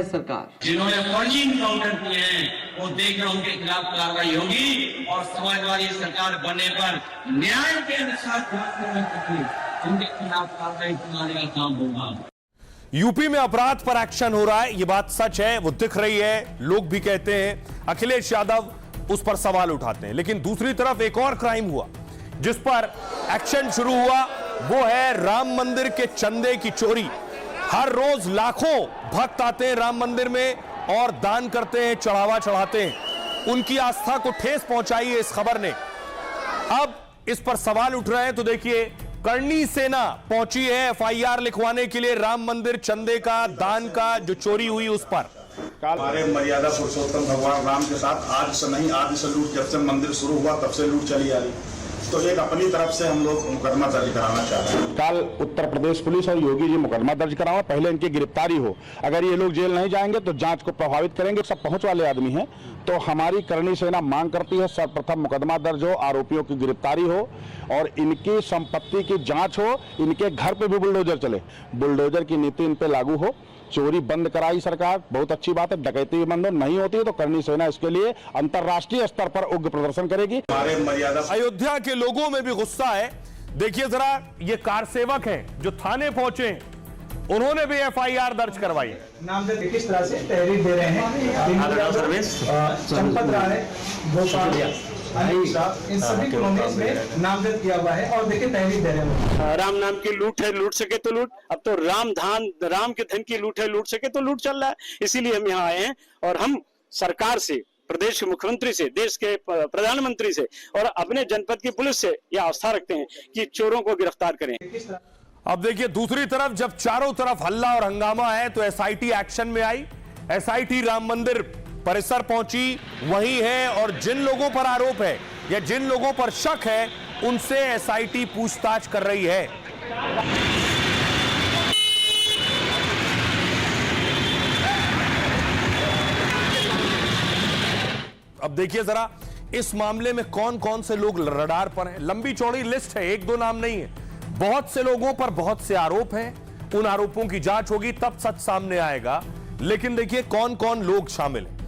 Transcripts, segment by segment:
है सरकार। जिन्होंने फर्जी इनकाउंटर किए हैं वो देख रहे उनके खिलाफ कार्रवाई होगी और समाजवादी सरकार बनने पर न्याय के अनुसार उनके खिलाफ कार्रवाई करने का काम होगा। यूपी में अपराध पर एक्शन हो रहा है, ये बात सच है, वो दिख रही है, लोग भी कहते हैं। अखिलेश यादव उस पर सवाल उठाते हैं, लेकिन दूसरी तरफ एक और क्राइम हुआ जिस पर एक्शन शुरू हुआ, वो है राम मंदिर के चंदे की चोरी। हर रोज लाखों भक्त आते हैं राम मंदिर में और दान करते हैं, चढ़ावा चढ़ाते हैं। उनकी आस्था को ठेस पहुंचाई है इस खबर ने। अब इस पर सवाल उठ रहे हैं, तो देखिए करणी सेना पहुंची है एफआईआर लिखवाने के लिए राम मंदिर चंदे का, दान का जो चोरी हुई उस पर। हमारे मर्यादा पुरुषोत्तम भगवान राम के साथ आज से नहीं, आदि से लूट, जब से मंदिर शुरू हुआ तब से लूट चली आ रही, तो एक अपनी तरफ से हम लोग मुकदमा दर्ज कराना चाहते हैं। कल उत्तर प्रदेश पुलिस और योगी जी मुकदमा दर्ज कराओ, पहले इनकी गिरफ्तारी हो। अगर ये लोग जेल नहीं जाएंगे तो जांच को प्रभावित करेंगे। सब पहुंच वाले आदमी हैं, तो हमारी करणी सेना मांग करती है सर्वप्रथम मुकदमा दर्ज हो, आरोपियों की गिरफ्तारी हो और इनकी संपत्ति की जांच हो। इनके घर पे भी बुलडोजर चले, बुलडोजर की नीति इन पे लागू हो। चोरी बंद कराई सरकार, बहुत अच्छी बात है। डकैती भी बंद हो, नहीं होती है तो करणी सेना इसके लिए अंतर्राष्ट्रीय स्तर पर उग्र प्रदर्शन करेगी। हमारे मर्यादा अयोध्या के लोगों में भी गुस्सा है। देखिए जरा, ये कार सेवक हैं जो थाने पहुंचे हैं, उन्होंने भी एफआईआर दर्ज करवाई है। नामजद किस तरह से तहरीर दे रहे हैं, चंपत राय, गोपाल, इन सभी को इसमें नामजद किया हुआ है और देखिए तहरीर दे रहे हैं। राम नाम की लूट है, लूट सके तो लूट। अब तो राम के धन की लूट है, लूट सके तो लूट चल रहा है। इसीलिए हम यहाँ आए हैं और हम सरकार से, प्रदेश के मुख्यमंत्री से, देश के प्रधानमंत्री से और अपने जनपद की पुलिस से यह आस्था रखते हैं कि चोरों को गिरफ्तार करें। अब देखिए दूसरी तरफ जब चारों तरफ हल्ला और हंगामा है तो एसआईटी एक्शन में आई। एसआईटी राम मंदिर परिसर पहुंची, वही है, और जिन लोगों पर आरोप है या जिन लोगों पर शक है उनसे एसआईटी पूछताछ कर रही है। अब देखिए जरा, इस मामले में कौन कौन से लोग रडार पर हैं। लंबी चौड़ी लिस्ट है, एक दो नाम नहीं है। बहुत से लोगों पर बहुत से आरोप हैं, उन आरोपों की जांच होगी तब सच सामने आएगा। लेकिन देखिए कौन कौन लोग शामिल हैं।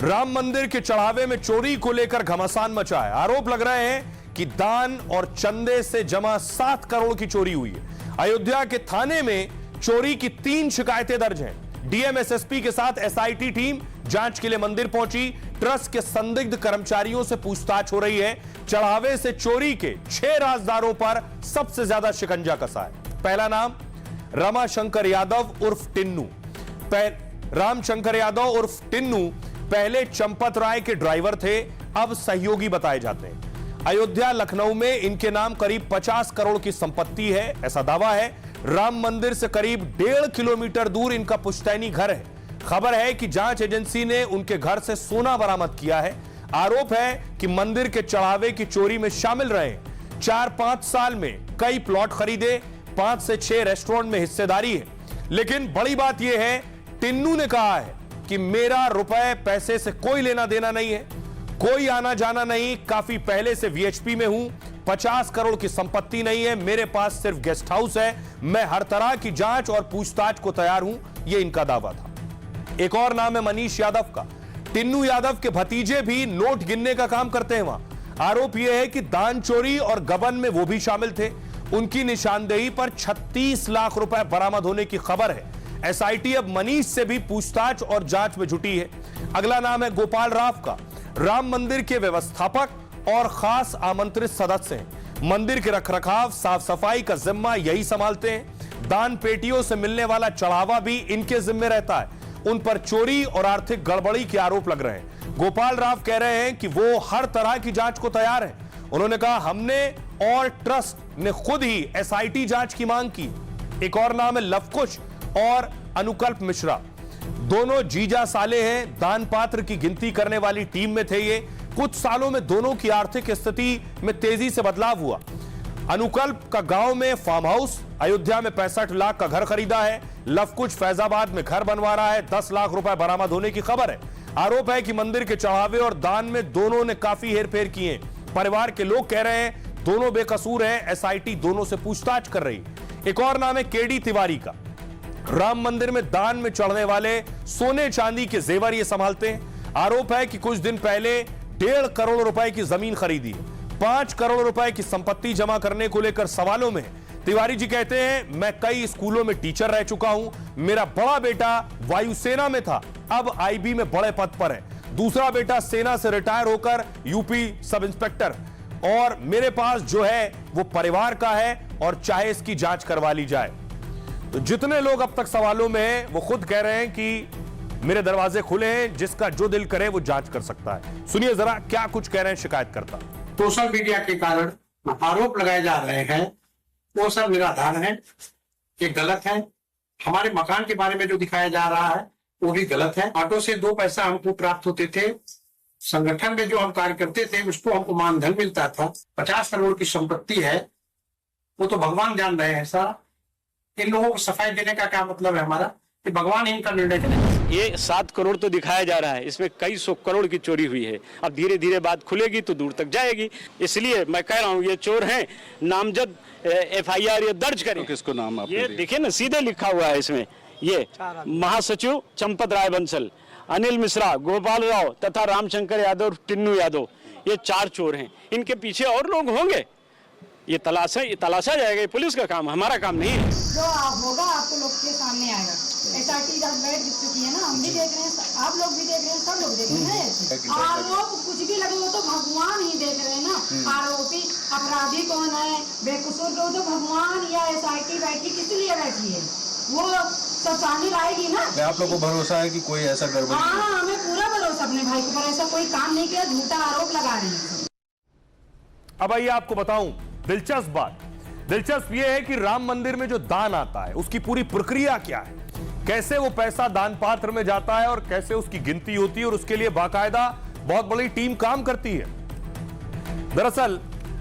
राम मंदिर के चढ़ावे में चोरी को लेकर घमासान मचा है। आरोप लग रहे हैं कि दान और चंदे से जमा 7 करोड़ की चोरी हुई है। अयोध्या के थाने में चोरी की 3 शिकायतें दर्ज हैं। डीएम एसएसपी के साथ एसआईटी टीम जांच के लिए मंदिर पहुंची। ट्रस्ट के संदिग्ध कर्मचारियों से पूछताछ हो रही है। चढ़ावे से चोरी के 6 राजदारों पर सबसे ज्यादा शिकंजा कसा है। पहला नाम रमाशंकर यादव उर्फ टिन्नू। रामशंकर यादव उर्फ टिन्नू पहले चंपत राय के ड्राइवर थे, अब सहयोगी बताए जाते हैं। अयोध्या लखनऊ में इनके नाम करीब 50 करोड़ की संपत्ति है, ऐसा दावा है। राम मंदिर से करीब 1.5 किलोमीटर दूर इनका पुश्तैनी घर है। खबर है कि जांच एजेंसी ने उनके घर से सोना बरामद किया है। आरोप है कि मंदिर के चढ़ावे की चोरी में शामिल रहे। 4-5 साल में कई प्लॉट खरीदे, 5 से 6 रेस्टोरेंट में हिस्सेदारी है। लेकिन बड़ी बात यह है, टिन्नू ने कहा है कि मेरा रुपए पैसे से कोई लेना देना नहीं है, कोई आना जाना नहीं, काफी पहले से वीएचपी में हूं, 50 करोड़ की संपत्ति नहीं है, मेरे पास सिर्फ गेस्ट हाउस है, मैं हर तरह की जांच और पूछताछ को तैयार हूं, यह इनका दावा था। एक और नाम है मनीष यादव का। टिन्नू यादव के भतीजे भी नोट गिनने का काम करते हैं वहां। आरोप यह है कि दान चोरी और गबन में वो भी शामिल थे। उनकी निशानदेही पर 36 लाख रुपए बरामद होने की खबर है। एसआईटी अब मनीष से भी पूछताछ और जांच में जुटी है। अगला नाम है गोपाल राव का। राम मंदिर के व्यवस्थापक और खास आमंत्रित सदस्य हैं। मंदिर के रखरखाव, साफ सफाई का जिम्मा यही संभालते हैं। दान पेटियों से मिलने वाला चढ़ावा भी इनके जिम्मे रहता है। उन पर चोरी और आर्थिक गड़बड़ी के आरोप लग रहे हैं। गोपाल राव कह रहे हैं कि वो हर तरह की जांच को तैयार हैं। उन्होंने कहा, हमने और ट्रस्ट ने खुद ही एसआईटी जांच की मांग की। एक और नाम है लवकुश और अनुकल्प मिश्रा। दोनों जीजा साले हैं। दान पात्र की गिनती करने वाली टीम में थे ये। कुछ सालों में दोनों की आर्थिक स्थिति में तेजी से बदलाव हुआ। अनुकल्प का गांव में फार्म हाउस, अयोध्या में 65 लाख का घर खरीदा है। लवकुश फैजाबाद में घर बनवा रहा है। 10 लाख रुपए बरामद होने की खबर है। आरोप है कि मंदिर के चढ़ावे और दान में दोनों ने काफी हेरफेर किए। परिवार के लोग कह रहे हैं दोनों बेकसूर हैं। एसआईटी दोनों से पूछताछ कर रही। एक और नाम है केडी तिवारी का। राम मंदिर में दान में चढ़ने वाले सोने चांदी के जेवर ये संभालते हैं। आरोप है कि कुछ दिन पहले 1.5 करोड़ रुपए की जमीन खरीदी, 5 करोड़ रुपए की संपत्ति जमा करने को लेकर सवालों में। तिवारी जी कहते हैं, मैं कई स्कूलों में टीचर रह चुका हूं, मेरा बड़ा बेटा वायुसेना में था, अब आईबी में बड़े पद पर है, दूसरा बेटा सेना से रिटायर होकर यूपी सब इंस्पेक्टर, और मेरे पास जो है वो परिवार का है और चाहे इसकी जांच करवा ली जाए। तो जितने लोग अब तक सवालों में हैं वो खुद कह रहे हैं कि मेरे दरवाजे खुले हैं, जिसका जो दिल करे वो जांच कर सकता है। सुनिए जरा क्या कुछ कह रहे हैं शिकायतकर्ता। सोशल मीडिया के कारण आरोप लगाए जा रहे हैं वो सब निराधार है, ये गलत है। हमारे मकान के बारे में जो दिखाया जा रहा है वो भी गलत है। ऑटो से 2 पैसा हमको प्राप्त होते थे, संगठन में जो हम कार्य करते थे उसको हमको मानधन मिलता था। 50 करोड़ की संपत्ति है, वो तो भगवान जान रहे हैं सारा। इन लोगों को सफाई देने का क्या मतलब है हमारा, कि भगवान इनका निर्णय करें। ये 7 करोड़ तो दिखाया जा रहा है, इसमें कई 100 करोड़ की चोरी हुई है। अब धीरे धीरे बात खुलेगी तो दूर तक जाएगी, इसलिए मैं कह रहा हूँ ये चोर हैं, नामजद FIR ये दर्ज करें। तो किसको नाम आपने ये देखिए ना, सीधे लिखा हुआ है इसमें, ये महासचिव चंपत राय बंसल, अनिल मिश्रा, गोपाल राव तथा रामशंकर यादव, टिन्नू यादव, ये 4 चोर हैं। इनके पीछे और लोग होंगे, ये तलाशा जाएगा, ये पुलिस का काम, हमारा काम नहीं है। जो होगा आपको लोग के सामने आएगा। SRT जब बैठ चुकी है ना, हम भी देख रहे हैं, आप लोग भी देख रहे हैं, सब लोग देख रहे हैं। आरोप कुछ भी लगे वो तो भगवान ही देख रहे हैं ना। आरोपी अपराधी कौन है, बेकसूर लोग तो भगवान या SRT बैठी किस लिए बैठी है, वो सब सामने लाएगी ना। आप लोग को भरोसा है कि कोई ऐसा गड़बड़? हाँ, हमें पूरा भरोसा अपने भाई के ऊपर, ऐसा कोई काम नहीं किया, झूठा आरोप लगा रहे हैं। अब आइए आपको बताऊं दिलचस्प बात। दिलचस्प यह है कि राम मंदिर में जो दान आता है उसकी पूरी प्रक्रिया क्या है, कैसे वो पैसा दान पात्र में जाता है और कैसे उसकी गिनती होती है, और उसके लिए बाकायदा बहुत बड़ी टीम काम करती है। दरअसल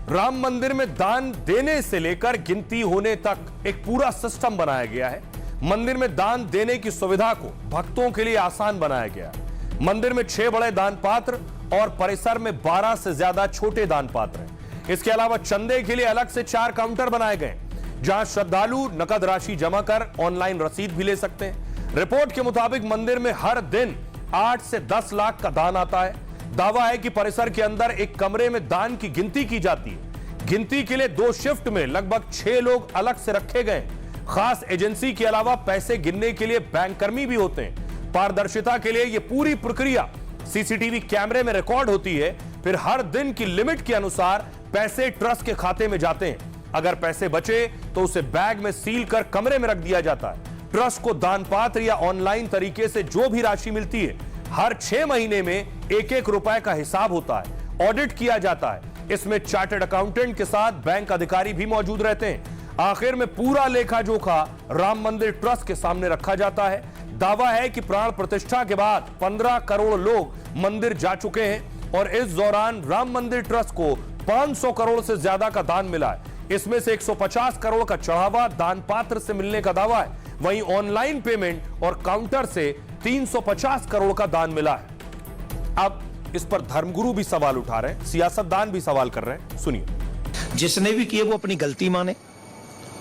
राम मंदिर में दान देने से लेकर गिनती होने तक एक पूरा सिस्टम बनाया गया है। मंदिर में दान देने की सुविधा को भक्तों के लिए आसान बनाया गया है। मंदिर में 6 बड़े दान पात्र और परिसर में 12 से ज्यादा छोटे दान पात्र हैं। इसके अलावा चंदे के लिए अलग से 4 काउंटर बनाए गए, जहां श्रद्धालु नकद राशि जमा कर ऑनलाइन रसीद भी ले सकते हैं। रिपोर्ट के मुताबिक मंदिर में हर दिन 8 से 10 लाख का दान आता है। दावा है कि परिसर के अंदर एक कमरे में दान की गिनती की जाती है। गिनती के लिए 2 शिफ्ट में लगभग 6 लोग अलग से रखे गए। खास एजेंसी के अलावा पैसे गिनने के लिए बैंककर्मी भी होते हैं। पारदर्शिता के लिए यह पूरी प्रक्रिया CCTV कैमरे में रिकॉर्ड होती है। फिर हर दिन की लिमिट के अनुसार पैसे ट्रस्ट के खाते में जाते हैं। अगर पैसे बचे तो उसे बैग में सील कर कमरे में रख दिया जाता है। ट्रस्ट को दान पात्र या ऑनलाइन तरीके से जो भी राशि मिलती है, हर 6 महीने में 1-1 रुपए का हिसाब होता है, ऑडिट किया जाता है। इसमें चार्टर्ड अकाउंटेंट के साथ बैंक अधिकारी भी मौजूद रहते हैं। आखिर में पूरा लेखा जोखा राम मंदिर ट्रस्ट के सामने रखा जाता है। दावा है कि प्राण प्रतिष्ठा के बाद 15 करोड़ लोग मंदिर जा चुके हैं और इस दौरान राम मंदिर ट्रस्ट को 500 करोड़ से ज्यादा का दान मिला है। इसमें से 150 करोड़ का चढ़ावा दान पात्र से मिलने का दावा है। वहीं ऑनलाइन पेमेंट और काउंटर से 350 करोड़ का दान मिला है। अब इस पर धर्मगुरु भी सवाल उठा रहे हैं, सियासतदान भी सवाल कर रहे हैं। सुनिए। जिसने भी किए वो अपनी गलती माने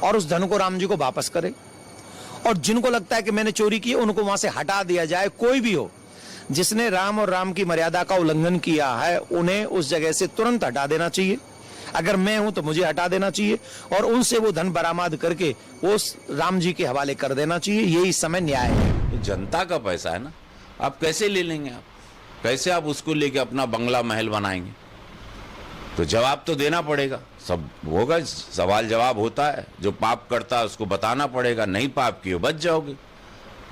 और उस धन को राम जी को वापस करे, और जिनको लगता है कि मैंने चोरी की उनको वहां से हटा दिया जाए। कोई भी हो जिसने राम और राम की मर्यादा का उल्लंघन किया है उन्हें उस जगह से तुरंत हटा देना चाहिए। अगर मैं हूं तो मुझे हटा देना चाहिए और उनसे वो धन बरामद करके उस राम जी के हवाले कर देना चाहिए। यही इस समय न्याय है। जनता का पैसा है ना, आप कैसे ले लेंगे? आप कैसे आप उसको लेके अपना बंगला महल बनाएंगे? तो जवाब तो देना पड़ेगा, सब होगा, सवाल जवाब होता है। जो पाप करता है उसको बताना पड़ेगा। नहीं पाप किए बच जाओगे,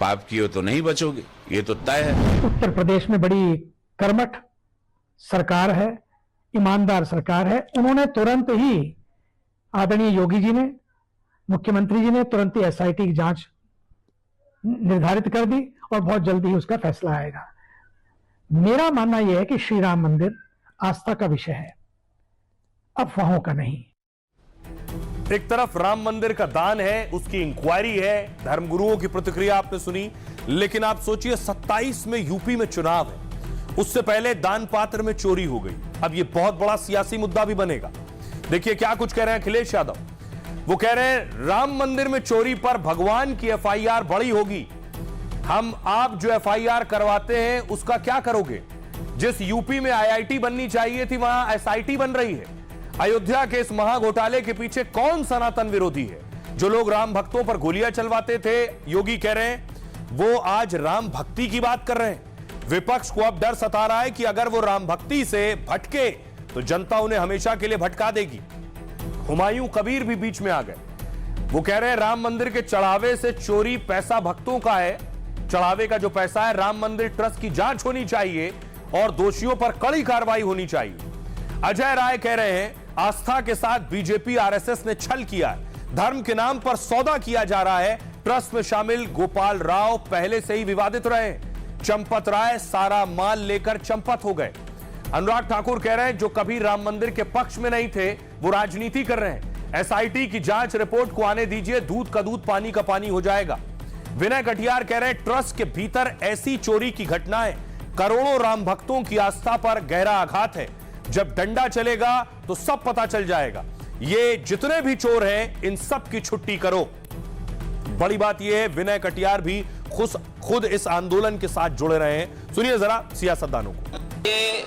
पाप किए तो नहीं बचोगे, ये तो तय है। उत्तर प्रदेश में बड़ी कर्मठ सरकार है, ईमानदार सरकार है। उन्होंने तुरंत ही, आदरणीय योगी जी ने, मुख्यमंत्री जी ने तुरंत ही SIT की जांच निर्धारित कर दी और बहुत जल्दी ही उसका फैसला आएगा। मेरा मानना यह है कि श्री राम मंदिर आस्था का विषय है, अफवाहों का नहीं। एक तरफ राम मंदिर का दान है, उसकी इंक्वायरी है, धर्मगुरुओं की प्रतिक्रिया आपने सुनी, लेकिन आप सोचिए 27 में यूपी में चुनाव है, उससे पहले दान पात्र में चोरी हो गई। अब यह बहुत बड़ा सियासी मुद्दा भी बनेगा। देखिए क्या कुछ कह रहे हैं अखिलेश यादव। वो कह रहे हैं राम मंदिर में चोरी पर भगवान की एफआईआर बड़ी होगी। हम आप जो एफआईआर करवाते हैं उसका क्या करोगे? जिस यूपी में आईआईटी बननी चाहिए थी वहां एसआईटी बन रही है। अयोध्या के इस महाघोटाले के पीछे कौन सनातन विरोधी है? जो लोग राम भक्तों पर गोलियां चलवाते थे, योगी कह रहे हैं वो आज राम भक्ति की बात कर रहे हैं। विपक्ष को अब डर सता रहा है कि अगर वो राम भक्ति से भटके तो जनता उन्हें हमेशा के लिए भटका देगी। हुमायूं कबीर भी बीच में आ गए। वो कह रहे हैं राम मंदिर के चढ़ावे से चोरी पैसा भक्तों का है। चढ़ावे का जो पैसा है, राम मंदिर ट्रस्ट की जांच होनी चाहिए और दोषियों पर कड़ी कार्रवाई होनी चाहिए। अजय राय कह रहे हैं आस्था के साथ बीजेपी आरएसएस ने छल किया है। धर्म के नाम पर सौदा किया जा रहा है। ट्रस्ट में शामिल गोपाल राव पहले से ही विवादित रहे। चंपत राय सारा माल लेकर चंपत हो गए। अनुराग ठाकुर कह रहे हैं जो कभी राम मंदिर के पक्ष में नहीं थे वो राजनीति कर रहे हैं। एसआईटी की जांच रिपोर्ट को आने दीजिए, दूध का दूध पानी का पानी हो जाएगा। विनय कटियार कह रहे हैं ट्रस्ट के भीतर ऐसी चोरी की घटनाएं करोड़ों राम भक्तों की आस्था पर गहरा आघात है। जब डंडा चलेगा तो सब पता चल जाएगा। ये जितने भी चोर हैं इन सब की छुट्टी करो। बड़ी बात यह है विनय कटियार भी खुद इस आंदोलन के साथ जुड़े रहे हैं। सुनिए जरा सियासतदानों को। ये